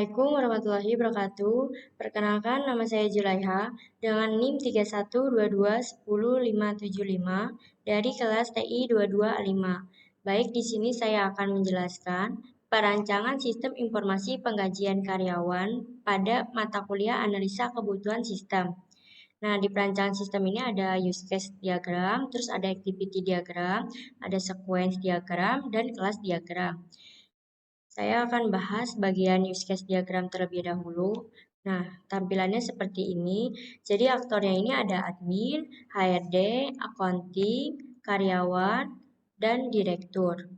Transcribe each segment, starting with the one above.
Assalamualaikum warahmatullahi wabarakatuh. Perkenalkan, nama saya Julaiha dengan NIM 3122101575 dari kelas TI 22A5. Baik, di sini saya akan menjelaskan perancangan sistem informasi penggajian karyawan pada mata kuliah analisa kebutuhan sistem. Nah, di perancangan sistem ini ada use case diagram, terus ada activity diagram, ada sequence diagram, dan kelas diagram. Saya akan bahas bagian use case diagram terlebih dahulu. Nah, tampilannya seperti ini. Jadi aktornya ini ada admin, HRD, accounting, karyawan, dan direktur.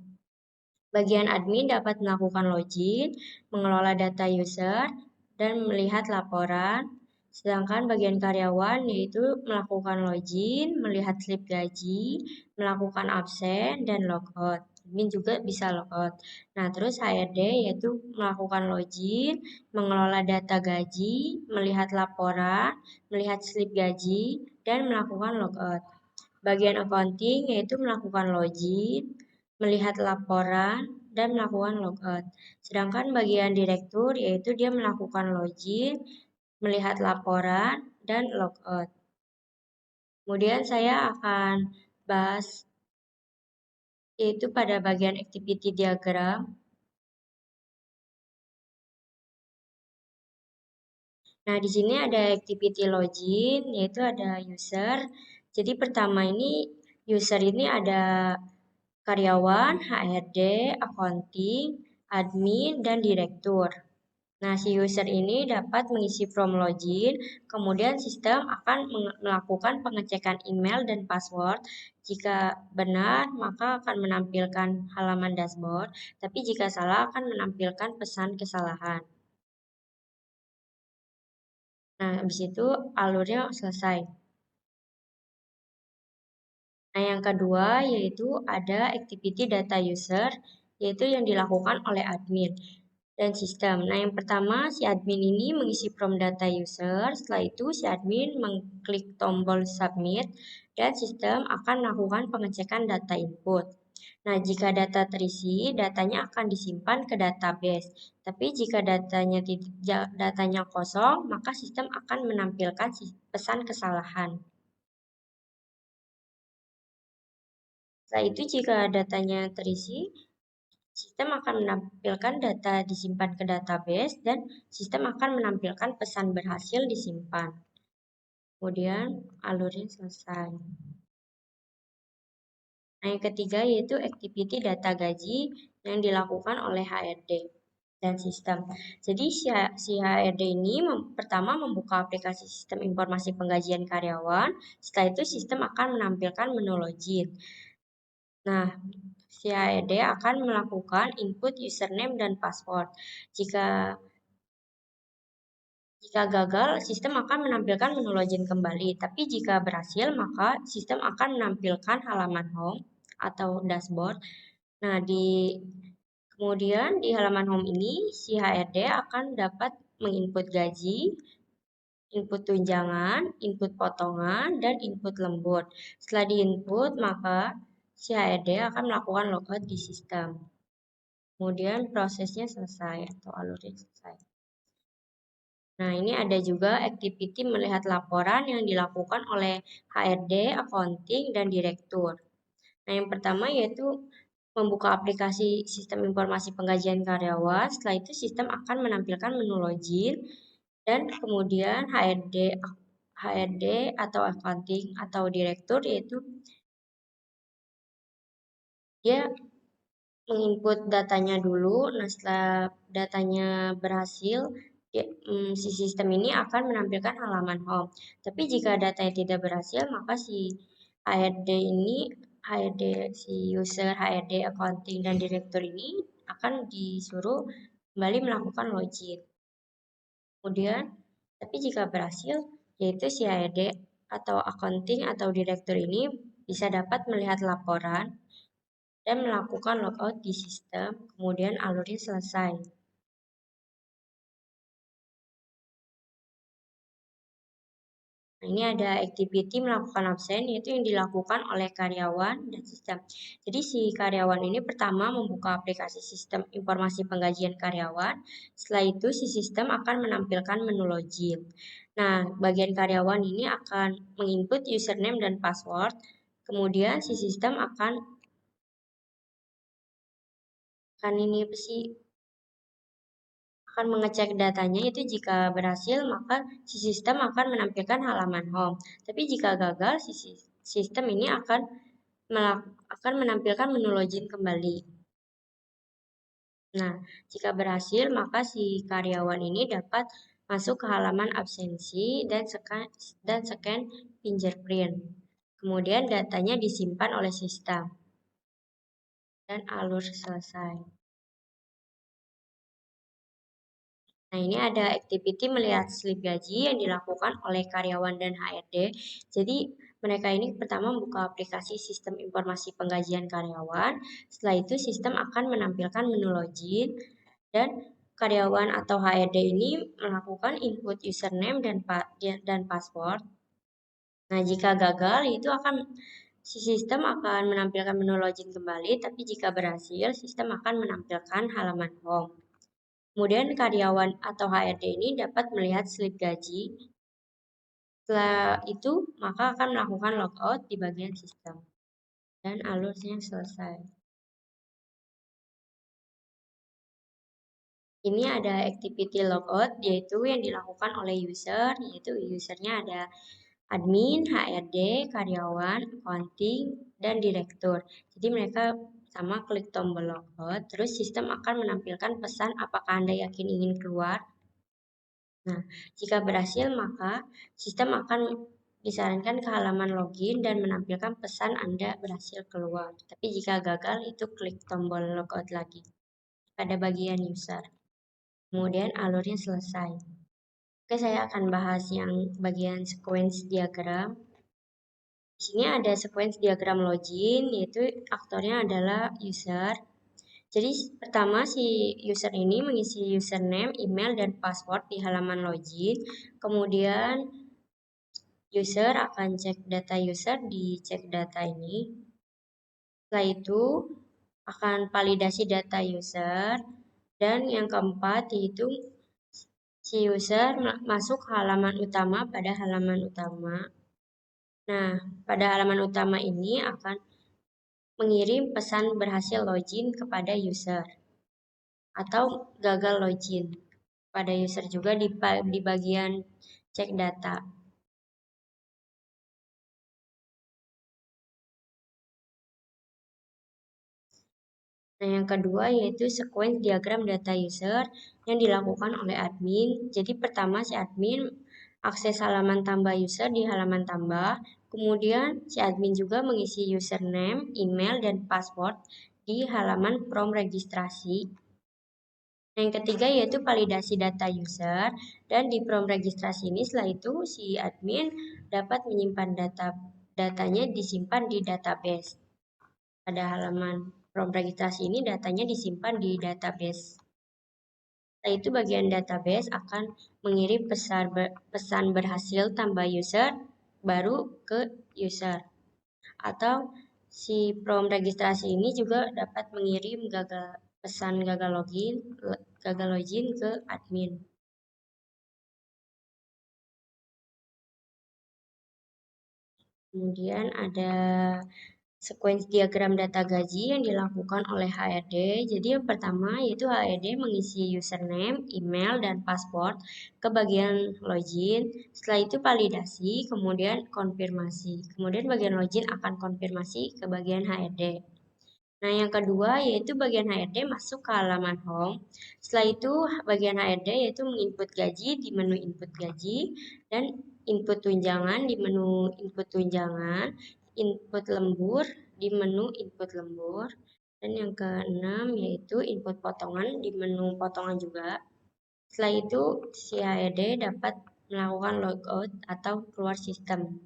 Bagian admin dapat melakukan login, mengelola data user, dan melihat laporan. Sedangkan bagian karyawan yaitu melakukan login, melihat slip gaji, melakukan absen, dan logout. Admin juga bisa logout. Nah, terus HRD yaitu melakukan login, mengelola data gaji, melihat laporan, melihat slip gaji, dan melakukan logout. Bagian accounting yaitu melakukan login, melihat laporan, dan melakukan logout. Sedangkan bagian direktur yaitu dia melakukan login, melihat laporan, dan logout. Kemudian saya akan bahas yaitu pada bagian activity diagram. Nah, di sini ada activity login, yaitu ada user. Jadi pertama ini user ini ada karyawan, HRD, accounting, admin, dan direktur. Nah, si user ini dapat mengisi form login, kemudian sistem akan melakukan pengecekan email dan password. Jika benar, maka akan menampilkan halaman dashboard, tapi jika salah akan menampilkan pesan kesalahan. Nah, habis itu alurnya selesai. Nah, yang kedua yaitu ada activity data user, yaitu yang dilakukan oleh admin dan sistem. Nah, yang pertama si admin ini mengisi form data user, setelah itu si admin mengklik tombol submit dan sistem akan melakukan pengecekan data input. Nah, jika data terisi, datanya akan disimpan ke database. Tapi jika datanya kosong, maka sistem akan menampilkan pesan kesalahan. Setelah itu jika datanya terisi, sistem akan menampilkan data disimpan ke database dan sistem akan menampilkan pesan berhasil disimpan. Kemudian alurnya selesai. Nah, yang ketiga yaitu activity data gaji yang dilakukan oleh HRD dan sistem. Jadi si HRD ini pertama membuka aplikasi sistem informasi penggajian karyawan, setelah itu sistem akan menampilkan menu login. Nah, si HRD akan melakukan input username dan password. Jika gagal, sistem akan menampilkan menu login kembali. Tapi jika berhasil, maka sistem akan menampilkan halaman home atau dashboard. Nah, kemudian di halaman home ini, si HRD akan dapat menginput gaji, input tunjangan, input potongan, dan input lembur. Setelah diinput, maka si HRD akan melakukan logout di sistem. Kemudian prosesnya selesai atau alurnya selesai. Nah, ini ada juga activity melihat laporan yang dilakukan oleh HRD, accounting, dan direktur. Nah, yang pertama yaitu membuka aplikasi sistem informasi penggajian karyawan. Setelah itu sistem akan menampilkan menu login dan kemudian HRD atau accounting atau direktur yaitu dia menginput datanya dulu. Nah, setelah datanya berhasil, si sistem ini akan menampilkan halaman home. Tapi jika datanya tidak berhasil, maka si si user, HRD, accounting, dan direktur ini akan disuruh kembali melakukan login. Kemudian, tapi jika berhasil, yaitu si HRD atau accounting atau direktur ini bisa dapat melihat laporan dan melakukan logout di sistem, kemudian alurnya selesai. Nah, ini ada activity melakukan absen, yaitu yang dilakukan oleh karyawan dan sistem. Jadi si karyawan ini pertama membuka aplikasi sistem informasi penggajian karyawan. Setelah itu si sistem akan menampilkan menu login. Nah, bagian karyawan ini akan menginput username dan password. Kemudian si sistem akan ini apa sih? Akan mengecek datanya itu jika berhasil maka si sistem akan menampilkan halaman home. Tapi jika gagal si sistem ini akan menampilkan menu login kembali. Nah, jika berhasil maka si karyawan ini dapat masuk ke halaman absensi dan scan fingerprint. Kemudian datanya disimpan oleh sistem dan alur selesai. Nah, ini ada activity melihat slip gaji yang dilakukan oleh karyawan dan HRD. Jadi, mereka ini pertama membuka aplikasi sistem informasi penggajian karyawan. Setelah itu, sistem akan menampilkan menu login dan karyawan atau HRD ini melakukan input username dan password. Nah, jika gagal, si sistem akan menampilkan menu login kembali, tapi jika berhasil, sistem akan menampilkan halaman home. Kemudian karyawan atau HRD ini dapat melihat slip gaji. Setelah itu, maka akan melakukan logout di bagian sistem. Dan alurnya selesai. Ini ada activity logout, yaitu yang dilakukan oleh user, yaitu usernya ada admin, HRD, karyawan, accounting, dan direktur. Jadi mereka sama klik tombol logout, terus sistem akan menampilkan pesan apakah Anda yakin ingin keluar. Nah, jika berhasil maka sistem akan disarankan ke halaman login dan menampilkan pesan Anda berhasil keluar. Tapi jika gagal itu klik tombol logout lagi pada bagian user. Kemudian alurnya selesai. Oke, saya akan bahas yang bagian sequence diagram. Di sini ada sequence diagram login, yaitu aktornya adalah user. Jadi pertama si user ini mengisi username, email, dan password di halaman login. Kemudian user akan cek data user di cek data ini. Setelah itu akan validasi data user. Dan yang keempat yaitu si user masuk halaman utama pada halaman utama. Nah, pada halaman utama ini akan mengirim pesan berhasil login kepada user atau gagal login pada user juga di bagian cek data. Nah, yang kedua yaitu sequence diagram data user yang dilakukan oleh admin. Jadi pertama si admin akses halaman tambah user di halaman tambah. Kemudian si admin juga mengisi username, email, dan password di halaman form registrasi. Nah, yang ketiga yaitu validasi data user, dan di form registrasi ini setelah itu si admin dapat menyimpan datanya disimpan di database. Pada halaman form registrasi ini datanya disimpan di database. Setelah itu bagian database akan mengirim pesan berhasil tambah user baru ke user. Atau si form registrasi ini juga dapat mengirim pesan gagal login ke admin. Kemudian ada sequence diagram data gaji yang dilakukan oleh HRD. Jadi yang pertama yaitu HRD mengisi username, email, dan password ke bagian login. Setelah itu validasi, kemudian konfirmasi. Kemudian bagian login akan konfirmasi ke bagian HRD. Nah, yang kedua yaitu bagian HRD masuk ke halaman home. Setelah itu bagian HRD yaitu menginput gaji di menu input gaji dan input tunjangan di menu input tunjangan, input lembur di menu input lembur, dan yang keenam yaitu input potongan di menu potongan juga. Setelah itu si HRD dapat melakukan logout atau keluar sistem.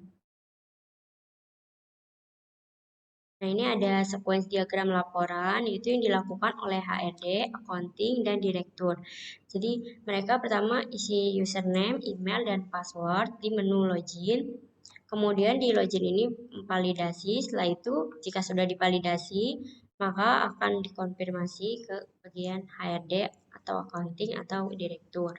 Nah, ini ada sequence diagram laporan, itu yang dilakukan oleh HRD, accounting, dan direktur. Jadi, mereka pertama isi username, email, dan password di menu login. Kemudian di login ini validasi, setelah itu jika sudah divalidasi, maka akan dikonfirmasi ke bagian HRD atau accounting atau direktur.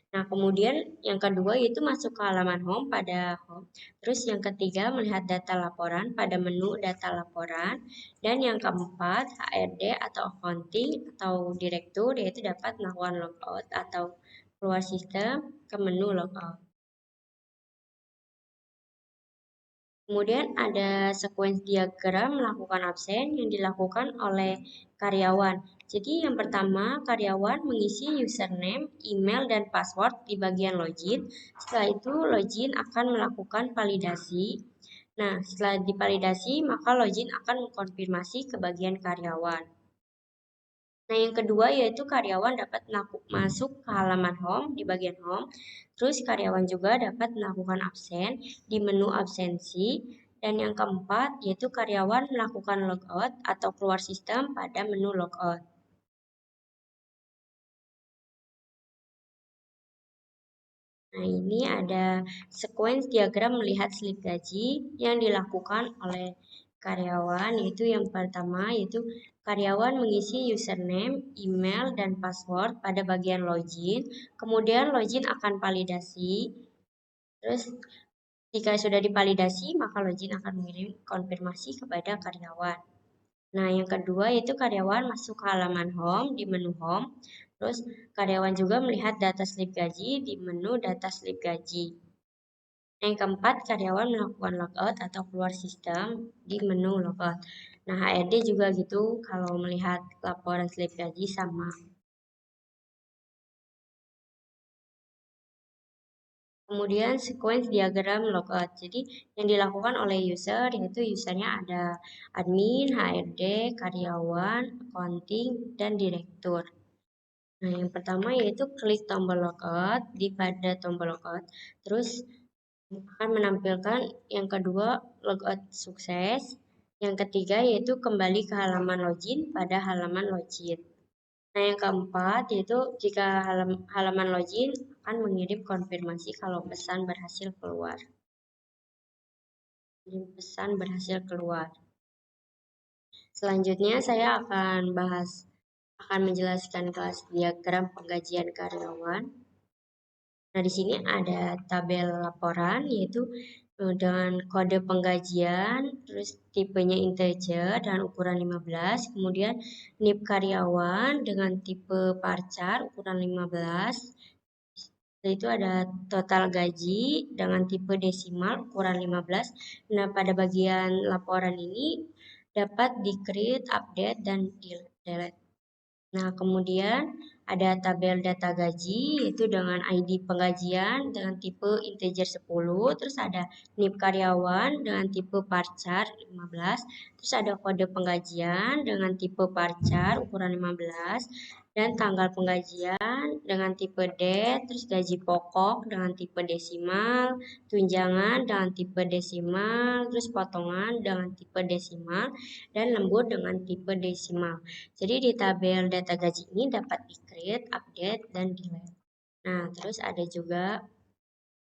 Nah, kemudian yang kedua yaitu masuk ke halaman home pada home. Terus yang ketiga melihat data laporan pada menu data laporan. Dan yang keempat HRD atau accounting atau direktur yaitu dapat melakukan logout atau keluar sistem ke menu logout. Kemudian ada sequence diagram melakukan absen yang dilakukan oleh karyawan. Jadi yang pertama, karyawan mengisi username, email, dan password di bagian login. Setelah itu, login akan melakukan validasi. Nah, setelah divalidasi, maka login akan mengkonfirmasi ke bagian karyawan. Nah, yang kedua yaitu karyawan dapat masuk ke halaman home di bagian home. Terus karyawan juga dapat melakukan absen di menu absensi. Dan yang keempat yaitu karyawan melakukan logout atau keluar sistem pada menu logout. Nah, ini ada sequence diagram melihat slip gaji yang dilakukan oleh karyawan, yaitu yang pertama yaitu karyawan mengisi username, email, dan password pada bagian login. Kemudian login akan validasi. Terus jika sudah divalidasi, maka login akan mengirim konfirmasi kepada karyawan. Nah, yang kedua yaitu karyawan masuk ke halaman home di menu home. Terus karyawan juga melihat data slip gaji di menu data slip gaji. Yang keempat, karyawan melakukan logout atau keluar sistem di menu logout. Nah, HRD juga gitu kalau melihat laporan slip gaji sama. Kemudian sequence diagram logout. Jadi yang dilakukan oleh user yaitu usernya ada admin, HRD, karyawan, accounting, dan direktur. Nah, yang pertama yaitu klik tombol logout di pada tombol logout. Terus akan menampilkan yang kedua logout sukses. Yang ketiga yaitu kembali ke halaman login pada halaman login. Nah, yang keempat yaitu jika halaman login akan mengirim konfirmasi kalau pesan berhasil keluar. Pesan berhasil keluar. Selanjutnya saya akan menjelaskan kelas diagram penggajian karyawan. Nah, di sini ada tabel laporan yaitu dengan kode penggajian, terus tipenya integer dan ukuran 15, kemudian NIP karyawan dengan tipe parcar ukuran 15. Setelah itu ada total gaji dengan tipe desimal ukuran 15. Nah, pada bagian laporan ini dapat di-create, update, dan delete. Nah, kemudian ada tabel data gaji yaitu dengan ID penggajian dengan tipe integer 10, terus ada NIP karyawan dengan tipe parcar 15, terus ada kode penggajian dengan tipe parcar ukuran 15 dan tanggal penggajian dengan tipe D, terus gaji pokok dengan tipe desimal, tunjangan dengan tipe desimal, terus potongan dengan tipe desimal, dan lembur dengan tipe desimal. Jadi di tabel data gaji ini dapat di-create, update, dan delete. Nah, terus ada juga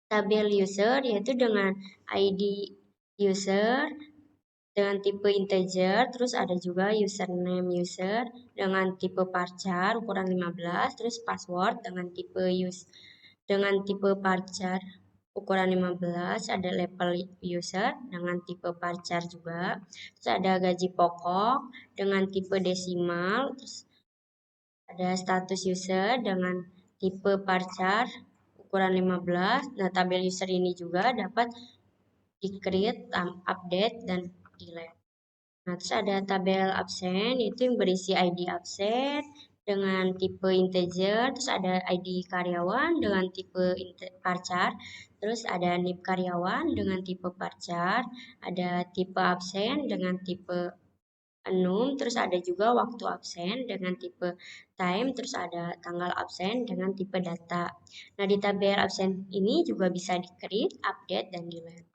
tabel user yaitu dengan ID user dengan tipe integer, terus ada juga username user dengan tipe parchar ukuran 15, terus password dengan tipe parchar ukuran 15, ada label user dengan tipe parchar juga, terus ada gaji pokok dengan tipe desimal, terus ada status user dengan tipe parchar ukuran 15. Nah, tabel user ini juga dapat di-create, update, dan delete. Nah, terus ada tabel absen, itu yang berisi ID absen dengan tipe integer, terus ada ID karyawan dengan tipe parchar, terus ada NIP karyawan dengan tipe parchar, ada tipe absen dengan tipe enum, terus ada juga waktu absen dengan tipe time, terus ada tanggal absen dengan tipe data. Nah, di tabel absen ini juga bisa di-create, update, dan delete.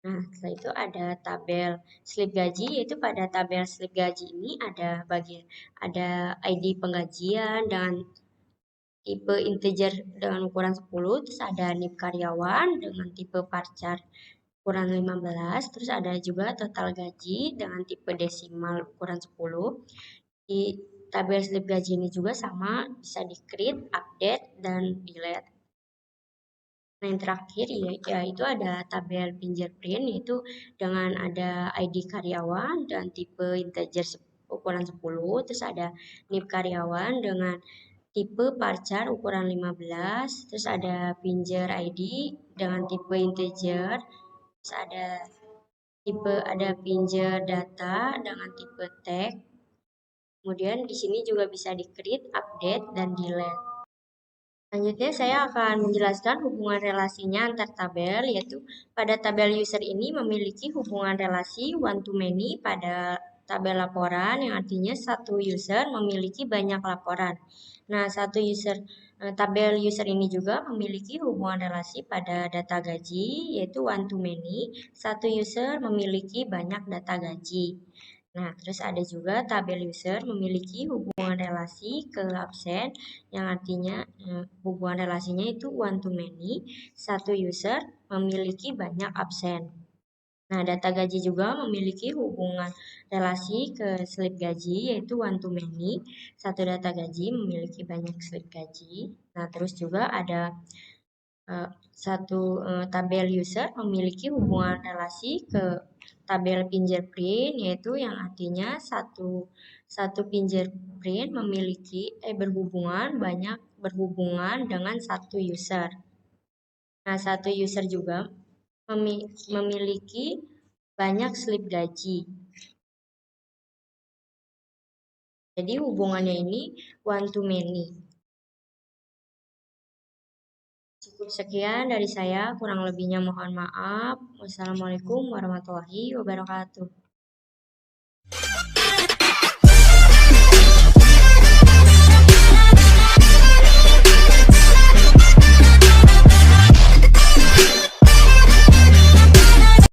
Nah, setelah itu ada tabel slip gaji, yaitu pada tabel slip gaji ini ada ID penggajian dengan tipe integer dengan ukuran 10, terus ada NIP karyawan dengan tipe varchar ukuran 15, terus ada juga total gaji dengan tipe desimal ukuran 10. Di tabel slip gaji ini juga sama, bisa di-create, update, dan delete. Nah, yang terakhir yaitu ada tabel fingerprint, yaitu dengan ada ID karyawan dan tipe integer ukuran 10, terus ada NIP karyawan dengan tipe parchar ukuran 15, terus ada finger ID dengan tipe integer, terus ada finger data dengan tipe tag. Kemudian di sini juga bisa di-create, update, dan delete. Selanjutnya saya akan menjelaskan hubungan relasinya antar tabel, yaitu pada tabel user ini memiliki hubungan relasi one to many pada tabel laporan, yang artinya satu user memiliki banyak laporan. Nah, tabel user ini juga memiliki hubungan relasi pada data gaji, yaitu one to many, satu user memiliki banyak data gaji. Nah, terus ada juga tabel user memiliki hubungan relasi ke absen, yang artinya hubungan relasinya itu one to many, satu user memiliki banyak absen. Nah, data gaji juga memiliki hubungan relasi ke slip gaji, yaitu one to many, satu data gaji memiliki banyak slip gaji. Nah, terus juga ada tabel user memiliki hubungan relasi ke tabel fingerprint, yaitu yang artinya satu fingerprint berhubungan dengan satu user. Nah, satu user juga memiliki banyak slip gaji. Jadi hubungannya ini one to many. Cukup sekian dari saya, kurang lebihnya mohon maaf. Wassalamualaikum warahmatullahi wabarakatuh.